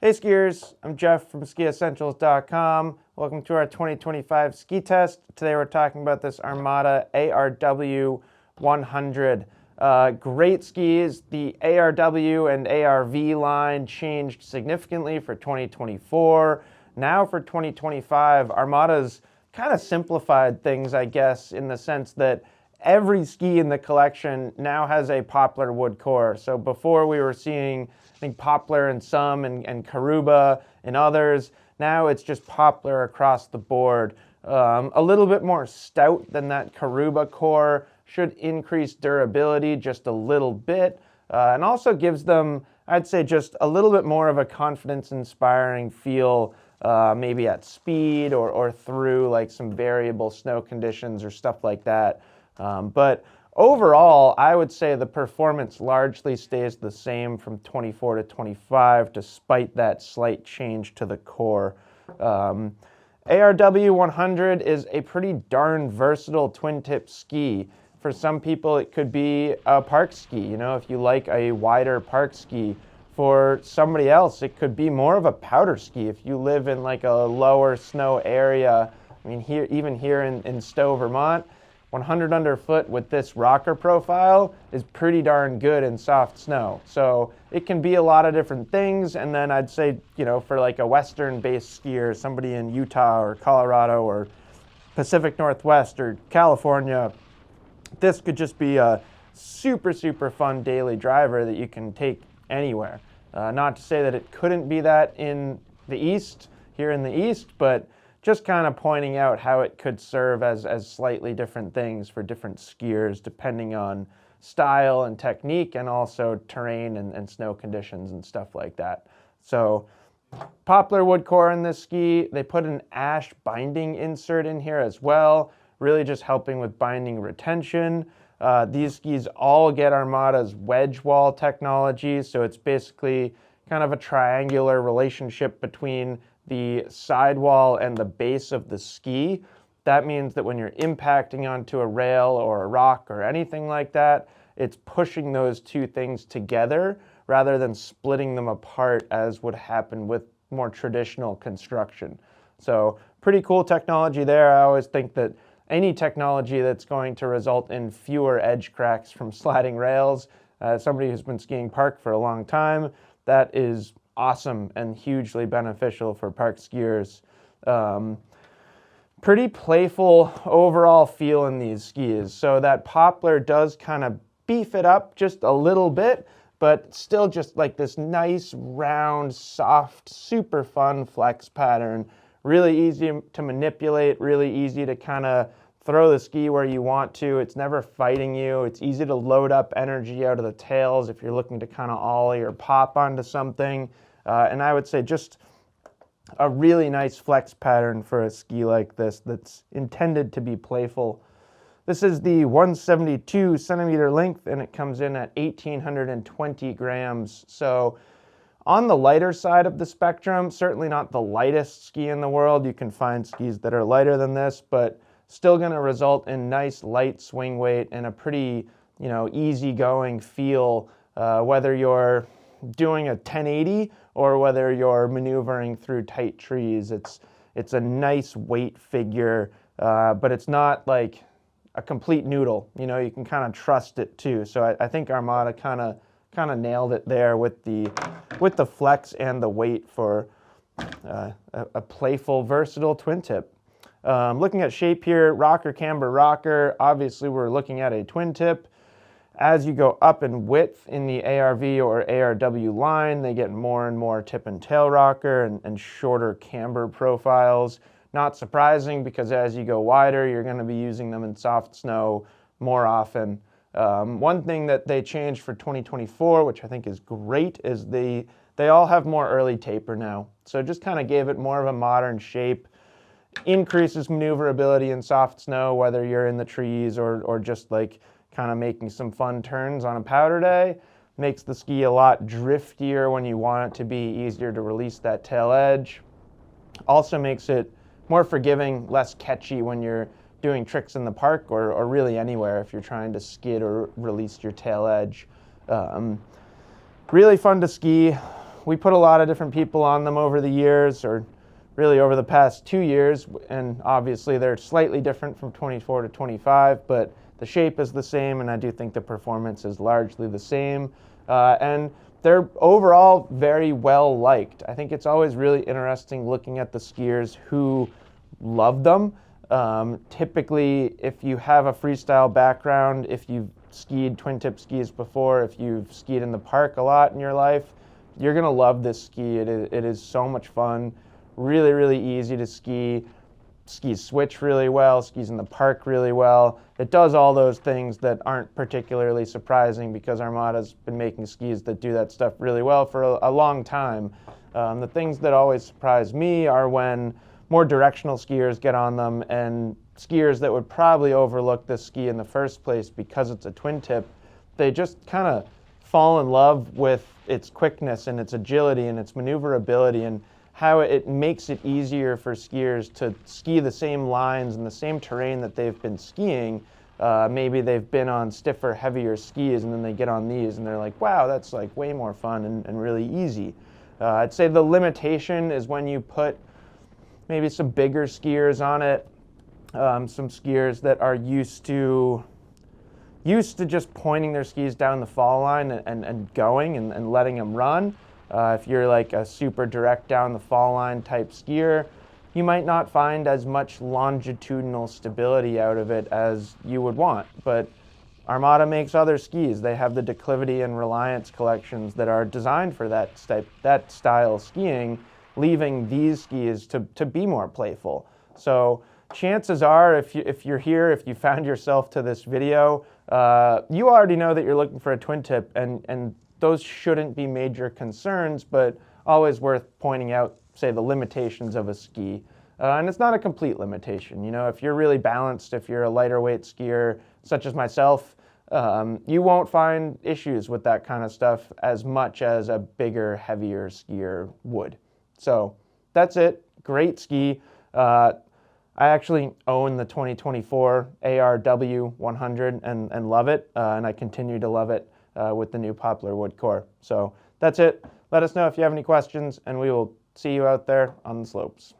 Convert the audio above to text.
Hey skiers, I'm Jeff from skiessentials.com. Welcome to our 2025 ski test. Today we're talking about this Armada ARW 100. Great skis. The ARW and ARV line changed significantly for 2024. Now for 2025, Armada's kind of simplified things, I guess, in the sense that every ski in the collection now has a poplar wood core. So before we were seeing, I think, poplar in some and Karuba in others. Now it's just poplar across the board. A little bit more stout than that Karuba core, should increase durability just a little bit, and also gives them, I'd say, just a little bit more of a confidence-inspiring feel, maybe at speed or through like some variable snow conditions or stuff like that. But overall, I would say the performance largely stays the same from 24 to 25, despite that slight change to the core. ARW 100 is a pretty darn versatile twin tip ski. For some people, it could be a park ski, you know, if you like a wider park ski. For somebody else, it could be more of a powder ski if you live in like a lower snow area. I mean, even here in Stowe, Vermont, 100 underfoot with this rocker profile is pretty darn good in soft snow. So it can be a lot of different things. And then I'd say, you know, for like a Western-based skier, somebody in Utah or Colorado or Pacific Northwest or California, this could just be a super, super fun daily driver that you can take anywhere. Not to say that it couldn't be that in the East, here in the East, but just kind of pointing out how it could serve as slightly different things for different skiers, depending on style and technique, and also terrain and snow conditions and stuff like that. So poplar wood core in this ski. They put an ash binding insert in here as well, really just helping with binding retention. These skis all get Armada's wedge wall technology, so it's basically kind of a triangular relationship between the sidewall and the base of the ski. That means that when you're impacting onto a rail or a rock or anything like that, it's pushing those two things together rather than splitting them apart as would happen with more traditional construction. So pretty cool technology there. I always think that any technology that's going to result in fewer edge cracks from sliding rails, somebody who's been skiing park for a long time, that is awesome and hugely beneficial for park skiers. Pretty playful overall feel in these skis. So that poplar does kind of beef it up just a little bit, but still just like this nice, round, soft, super fun flex pattern. Really easy to manipulate, really easy to kind of throw the ski where you want to. It's never fighting you. It's easy to load up energy out of the tails if you're looking to kind of ollie or pop onto something. And I would say just a really nice flex pattern for a ski like this that's intended to be playful. This is the 172 centimeter length, and it comes in at 1,820 grams. So on the lighter side of the spectrum, certainly not the lightest ski in the world. You can find skis that are lighter than this, but still going to result in nice light swing weight and a pretty, you know, easygoing feel, whether you're doing a 1080 or whether you're maneuvering through tight trees. It's a nice weight figure, but it's not like a complete noodle. You know, you can kind of trust it too. So I think Armada kind of nailed it there with the flex and the weight for a playful, versatile twin tip. Looking at shape here, rocker, camber, rocker. Obviously, we're looking at a twin tip. As you go up in width in the ARV or ARW line, they get more and more tip and tail rocker and shorter camber profiles. Not surprising, because as you go wider, you're going to be using them in soft snow more often. One thing that they changed for 2024, which I think is great, is they all have more early taper now. So just kind of gave it more of a modern shape. Increases maneuverability in soft snow, whether you're in the trees or just like kind of making some fun turns on a powder day. Makes the ski a lot driftier when you want it to be, easier to release that tail edge. Also makes it more forgiving, less catchy when you're doing tricks in the park or really anywhere if you're trying to skid or release your tail edge. Really fun to ski we put a lot of different people on them over the years, or really over the past 2 years, and obviously they're slightly different from 24 to 25, but the shape is the same, and I do think the performance is largely the same. And they're overall very well liked. I think it's always really interesting looking at the skiers who love them. Typically, if you have a freestyle background, if you've skied twin tip skis before, if you've skied in the park a lot in your life, you're gonna love this ski. It is so much fun, really, really easy to ski. Skis switch really well, skis in the park really well. It does all those things that aren't particularly surprising because Armada's been making skis that do that stuff really well for a long time. The things that always surprise me are when more directional skiers get on them, and skiers that would probably overlook this ski in the first place because it's a twin tip, they just kind of fall in love with its quickness and its agility and its maneuverability, and how it makes it easier for skiers to ski the same lines and the same terrain that they've been skiing. Maybe they've been on stiffer, heavier skis, and then they get on these and they're like, wow, that's like way more fun and really easy. I'd say the limitation is when you put maybe some bigger skiers on it, some skiers that are used to just pointing their skis down the fall line and going and letting them run. If you're like a super direct down the fall line type skier, you might not find as much longitudinal stability out of it as you would want. But Armada makes other skis. They have the Declivity and Reliance collections that are designed for that style skiing, leaving these skis to be more playful. So chances are, if you're here, if you found yourself to this video, you already know that you're looking for a twin tip, and those shouldn't be major concerns, but always worth pointing out, say, the limitations of a ski. And it's not a complete limitation. You know, if you're really balanced, if you're a lighter weight skier, such as myself, you won't find issues with that kind of stuff as much as a bigger, heavier skier would. So that's it. Great ski. I actually own the 2024 ARW 100 and love it, and I continue to love it with the new Poplar wood core. So that's it. Let us know if you have any questions, and we will see you out there on the slopes.